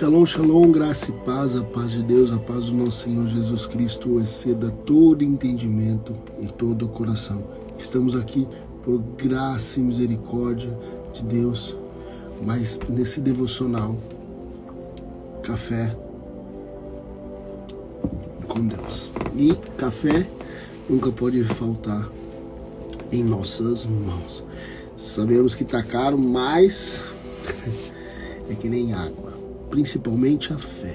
Shalom, shalom, graça e paz, a paz de Deus, a paz do nosso Senhor Jesus Cristo exceda todo entendimento e todo o coração. Estamos aqui por graça e misericórdia de Deus, mas nesse devocional, café com Deus. E café nunca pode faltar em nossas mãos. Sabemos que está caro, mas é que nem água. Principalmente a fé.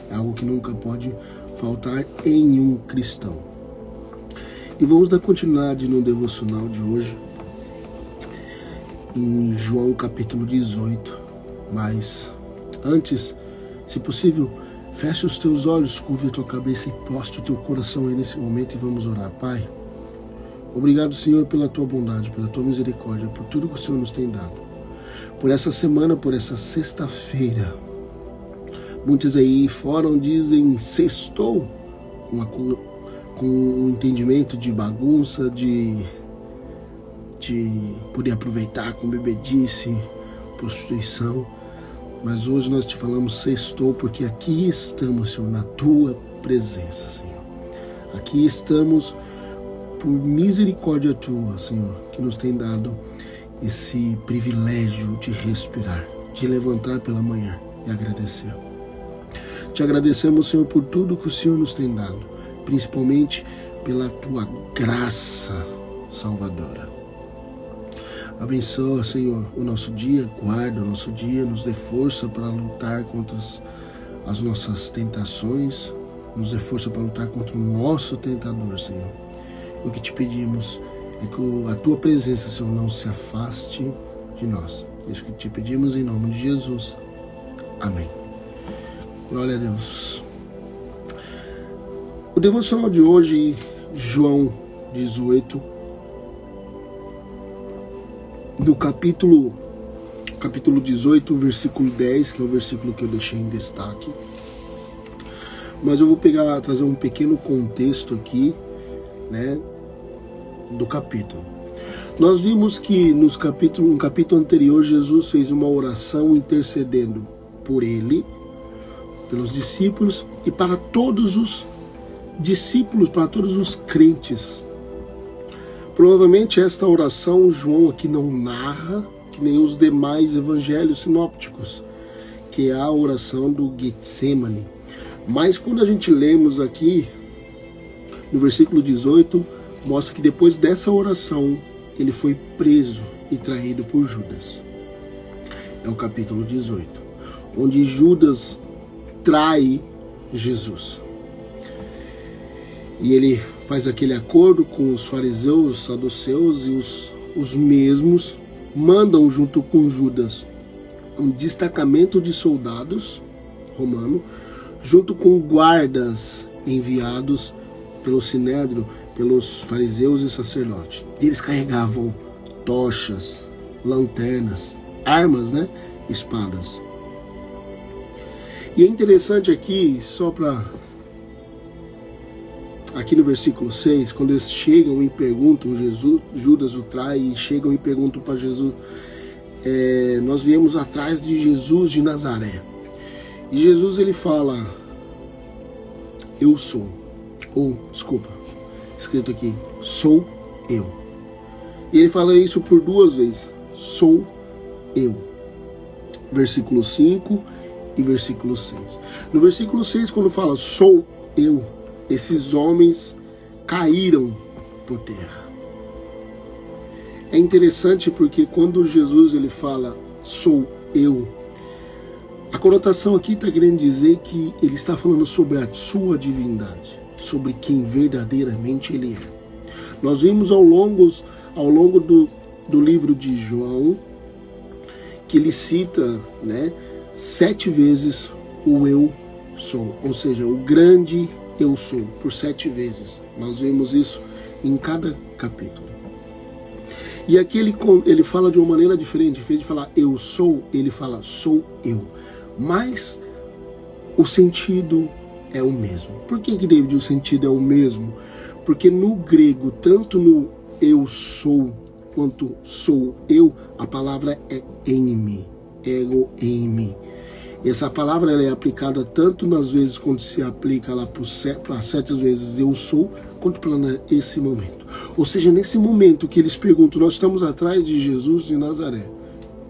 É algo que nunca pode faltar em um cristão. E vamos dar continuidade no devocional de hoje, em João capítulo 18. Mas antes, se possível, feche os teus olhos, curve a tua cabeça e poste o teu coração aí nesse momento e vamos orar. Pai, obrigado, Senhor, pela tua bondade, pela tua misericórdia, por tudo que o Senhor nos tem dado. Por essa semana, por essa sexta-feira. Muitos aí fora dizem sextou, com um entendimento de bagunça, de poder aproveitar com bebedice, prostituição. Mas hoje nós te falamos sextou porque aqui estamos, Senhor, na tua presença, Senhor. Aqui estamos por misericórdia tua, Senhor, que nos tem dado esse privilégio de respirar, de levantar pela manhã e agradecer. Te agradecemos, Senhor, por tudo que o Senhor nos tem dado, principalmente pela tua graça salvadora. Abençoa, Senhor, o nosso dia, guarda o nosso dia, nos dê força para lutar contra as nossas tentações, nos dê força para lutar contra o nosso tentador, Senhor. O que te pedimos é que a tua presença, Senhor, não se afaste de nós. É isso que te pedimos em nome de Jesus. Amém. Glória a Deus. O devocional de hoje, João 18, no capítulo 18, versículo 10, que é o versículo que eu deixei em destaque. Mas eu vou trazer um pequeno contexto aqui, né, do capítulo. Nós vimos que no capítulo anterior, Jesus fez uma oração intercedendo por ele, pelos discípulos e para todos os discípulos, para todos os crentes. Provavelmente esta oração João aqui não narra, que nem os demais evangelhos sinópticos, que é a oração do Getsemane. Mas quando a gente lemos aqui, no versículo 18, mostra que depois dessa oração, ele foi preso e traído por Judas. É o capítulo 18, onde Judas trai Jesus. E ele faz aquele acordo com os fariseus, os saduceus, e os mesmos mandam junto com Judas um destacamento de soldados romano, junto com guardas enviados pelo Sinédrio, pelos fariseus e sacerdotes. E eles carregavam tochas, lanternas, armas, né? Espadas. E é interessante aqui, aqui no versículo 6, quando eles chegam e perguntam, Judas o trai, e chegam e perguntam para Jesus, nós viemos atrás de Jesus de Nazaré. E Jesus, ele fala, eu sou. Escrito aqui, sou eu. E ele fala isso por duas vezes, sou eu. Versículo 5 e versículo 6. No versículo 6, quando fala sou eu, esses homens caíram por terra. É interessante porque quando Jesus ele fala sou eu, a conotação aqui está querendo dizer que ele está falando sobre a sua divindade, sobre quem verdadeiramente ele é. Nós vimos ao longo do livro de João que ele cita, né, 7 vezes o eu sou, ou seja, o grande eu sou, por 7 vezes. Nós vemos isso em cada capítulo. E aqui ele fala de uma maneira diferente. Em vez de falar eu sou, ele fala sou eu. Mas o sentido é o mesmo. Por que, David, o sentido é o mesmo? Porque no grego, tanto no eu sou quanto sou eu, a palavra é eimi, ego eimi. E essa palavra ela é aplicada tanto nas vezes quando se aplica lá para 7 vezes eu sou, quanto para esse momento. Ou seja, nesse momento que eles perguntam, nós estamos atrás de Jesus de Nazaré,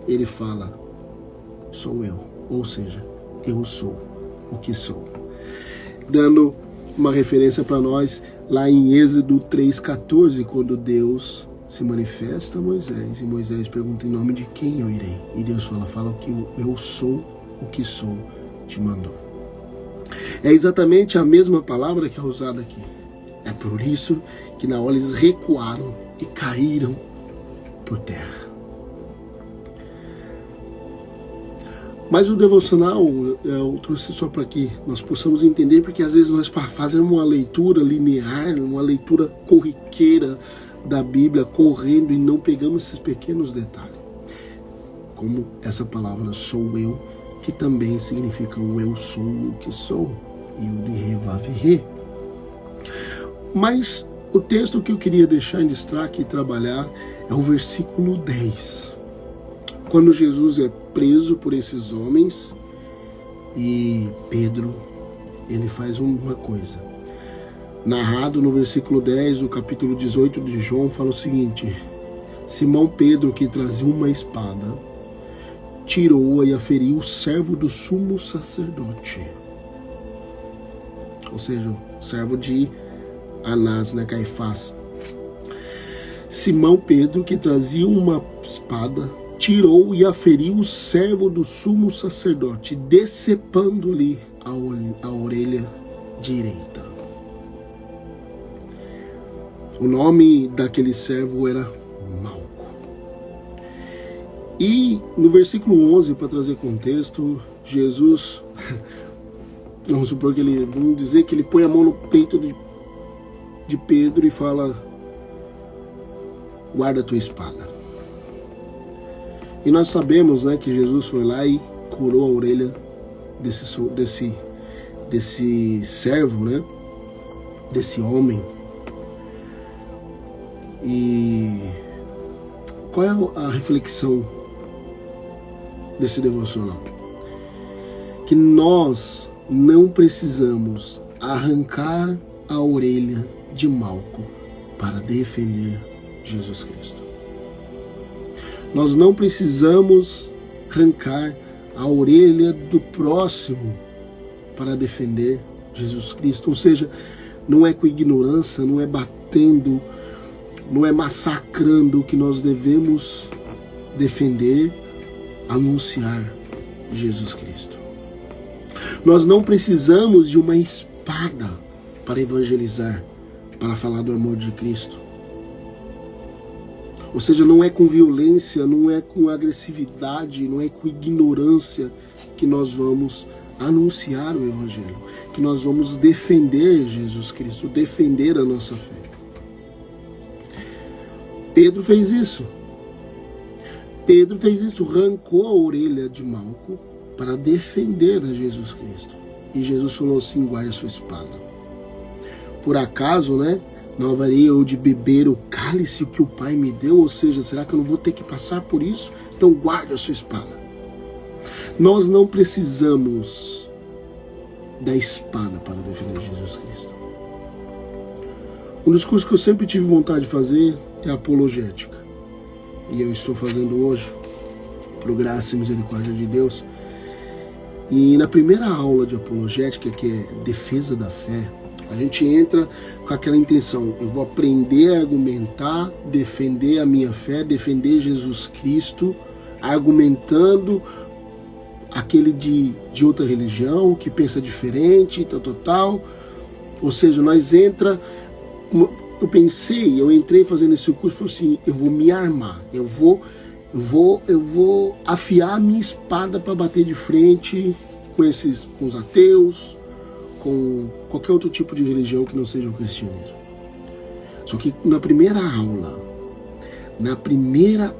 ele fala, sou eu. Ou seja, eu sou o que sou. Dando uma referência para nós lá em Êxodo 3,14, quando Deus se manifesta a Moisés, e Moisés pergunta em nome de quem eu irei. E Deus fala que eu sou o que sou te mandou. É exatamente a mesma palavra que é usada aqui. É por isso que na hora eles recuaram e caíram por terra. Mas o devocional eu trouxe só para que nós possamos entender, porque às vezes nós fazemos uma leitura linear, uma leitura corriqueira da Bíblia, correndo e não pegamos esses pequenos detalhes. Como essa palavra sou eu, que também significa o eu sou o que sou, e o de revavirê. Mas o texto que eu queria deixar em destaque e trabalhar é o versículo 10. Quando Jesus é preso por esses homens e Pedro, ele faz uma coisa. Narrado no versículo 10 do capítulo 18 de João, fala o seguinte: Simão Pedro, que trazia uma espada, tirou-a e a feriu o servo do sumo sacerdote. Ou seja, o servo de Anás, né, Caifás. Simão Pedro, que trazia uma espada, tirou e a feriu o servo do sumo sacerdote, decepando-lhe a orelha direita. O nome daquele servo era Malco. E no versículo 11, para trazer contexto, Jesus, vamos dizer que ele põe a mão no peito de Pedro e fala, guarda a tua espada. E nós sabemos, né, que Jesus foi lá e curou a orelha desse servo, né, desse homem. E qual é a reflexão desse devocional? Que nós não precisamos arrancar a orelha de Malco para defender Jesus Cristo. Nós não precisamos arrancar a orelha do próximo para defender Jesus Cristo. Ou seja, não é com ignorância, não é batendo, não é massacrando que nós devemos defender, anunciar Jesus Cristo. Nós não precisamos de uma espada para evangelizar, para falar do amor de Cristo. Ou seja, não é com violência, não é com agressividade, não é com ignorância que nós vamos anunciar o Evangelho, que nós vamos defender Jesus Cristo, defender a nossa fé. Pedro fez isso. Pedro fez isso, arrancou a orelha de Malco para defender a Jesus Cristo. E Jesus falou assim, guarde a sua espada. Por acaso, né? Não haveria eu de beber o cálice que o Pai me deu? Ou seja, será que eu não vou ter que passar por isso? Então guarde a sua espada. Nós não precisamos da espada para defender Jesus Cristo. Um dos cursos que eu sempre tive vontade de fazer é apologética. E eu estou fazendo hoje, por graça e misericórdia de Deus. E na primeira aula de apologética, que é defesa da fé, a gente entra com aquela intenção, eu vou aprender a argumentar, defender a minha fé, defender Jesus Cristo, argumentando aquele de outra religião, que pensa diferente, tal. Ou seja, nós entra, eu entrei fazendo esse curso, falei assim, eu vou me armar, eu vou afiar a minha espada para bater de frente com os ateus, com qualquer outro tipo de religião que não seja o cristianismo. Só que na primeira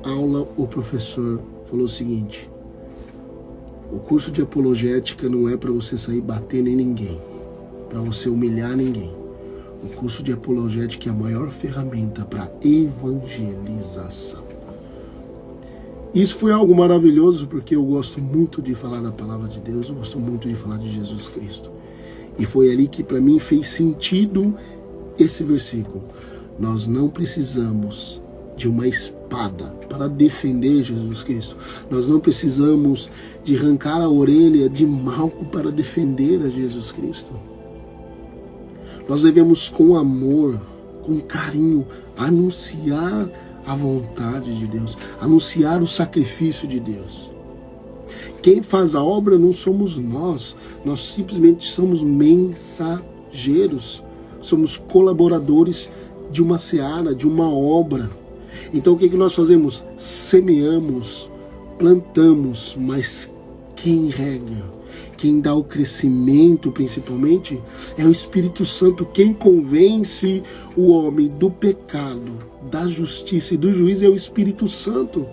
aula o professor falou o seguinte: o curso de apologética não é para você sair batendo em ninguém, para você humilhar ninguém. O curso de apologética é a maior ferramenta para evangelização. Isso foi algo maravilhoso, porque eu gosto muito de falar da palavra de Deus, eu gosto muito de falar de Jesus Cristo. E foi ali que para mim fez sentido esse versículo. Nós não precisamos de uma espada para defender Jesus Cristo. Nós não precisamos de arrancar a orelha de Malco para defender a Jesus Cristo. Nós devemos, com amor, com carinho, anunciar a vontade de Deus, anunciar o sacrifício de Deus. Quem faz a obra não somos nós simplesmente somos mensageiros, somos colaboradores de uma seara, de uma obra. Então o que nós fazemos? Semeamos, plantamos, mas quem rega, quem dá o crescimento principalmente, é o Espírito Santo. Quem convence o homem do pecado, da justiça e do juízo é o Espírito Santo.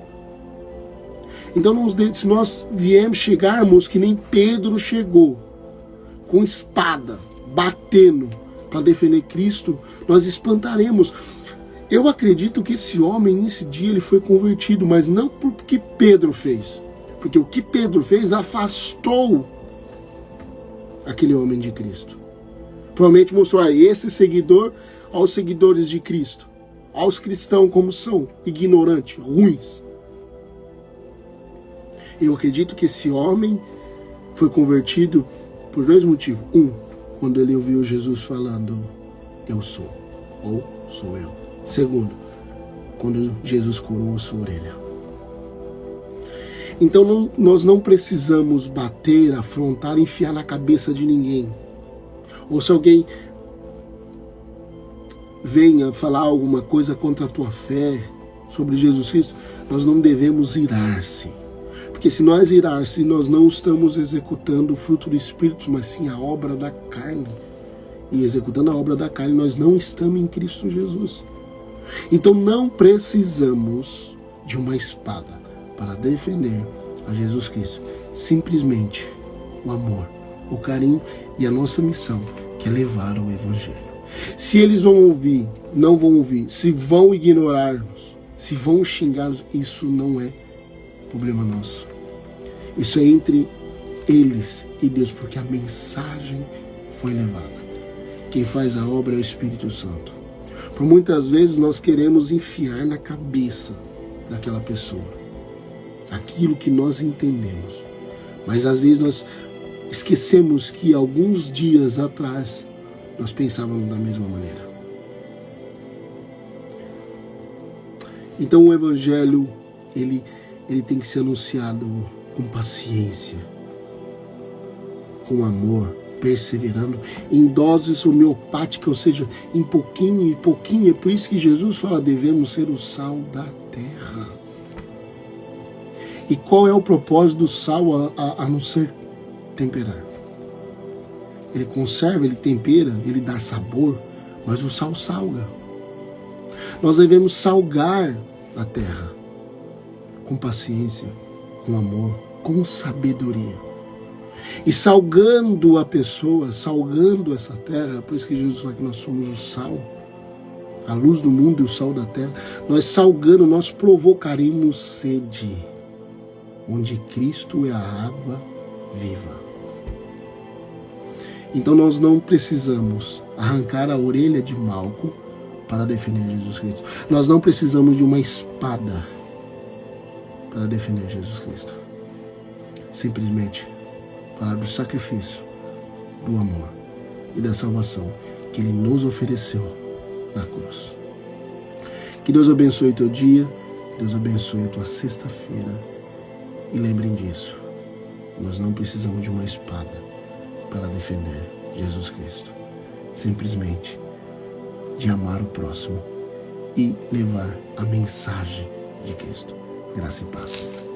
Então se nós chegarmos que nem Pedro chegou, com espada, batendo para defender Cristo, nós espantaremos. Eu acredito que esse homem, nesse dia, ele foi convertido, mas não porque Pedro fez. Porque o que Pedro fez afastou aquele homem de Cristo. Provavelmente mostrou a esse seguidor, aos seguidores de Cristo, aos cristãos como são, ignorantes, ruins. Eu acredito que esse homem foi convertido por dois motivos. Um, quando ele ouviu Jesus falando, eu sou, ou sou eu. Segundo, quando Jesus curou a sua orelha. Então nós não precisamos bater, afrontar, enfiar na cabeça de ninguém. Ou se alguém venha falar alguma coisa contra a tua fé, sobre Jesus Cristo, nós não devemos irar-se. Porque se nós irar-se, nós não estamos executando o fruto do Espírito, mas sim a obra da carne. E executando a obra da carne, nós não estamos em Cristo Jesus. Então não precisamos de uma espada para defender a Jesus Cristo. Simplesmente o amor, o carinho e a nossa missão, que é levar o Evangelho. Se eles vão ouvir, não vão ouvir, se vão ignorar-nos, se vão xingar-nos, isso não é problema nosso. Isso é entre eles e Deus, porque a mensagem foi levada. Quem faz a obra é o Espírito Santo. Por muitas vezes nós queremos enfiar na cabeça daquela pessoa aquilo que nós entendemos. Mas às vezes nós esquecemos que alguns dias atrás nós pensávamos da mesma maneira. Então o Evangelho, ele tem que ser anunciado com paciência, com amor, perseverando, em doses homeopáticas, ou seja, em pouquinho e pouquinho. É por isso que Jesus fala, devemos ser o sal da terra. E qual é o propósito do sal a não ser temperar? Ele conserva, ele tempera, ele dá sabor, mas o sal salga. Nós devemos salgar a terra com paciência, com amor, com sabedoria. E salgando a pessoa, salgando essa terra, por isso que Jesus fala que nós somos o sal, a luz do mundo e o sal da terra. Nós salgando, nós provocaremos sede, onde Cristo é a água viva. Então nós não precisamos arrancar a orelha de Malco para defender Jesus Cristo. Nós não precisamos de uma espada para defender Jesus Cristo. Simplesmente falar do sacrifício, do amor e da salvação que Ele nos ofereceu na cruz. Que Deus abençoe o teu dia, Deus abençoe a tua sexta-feira. E lembrem disso, nós não precisamos de uma espada para defender Jesus Cristo. Simplesmente de amar o próximo e levar a mensagem de Cristo. Graça e paz.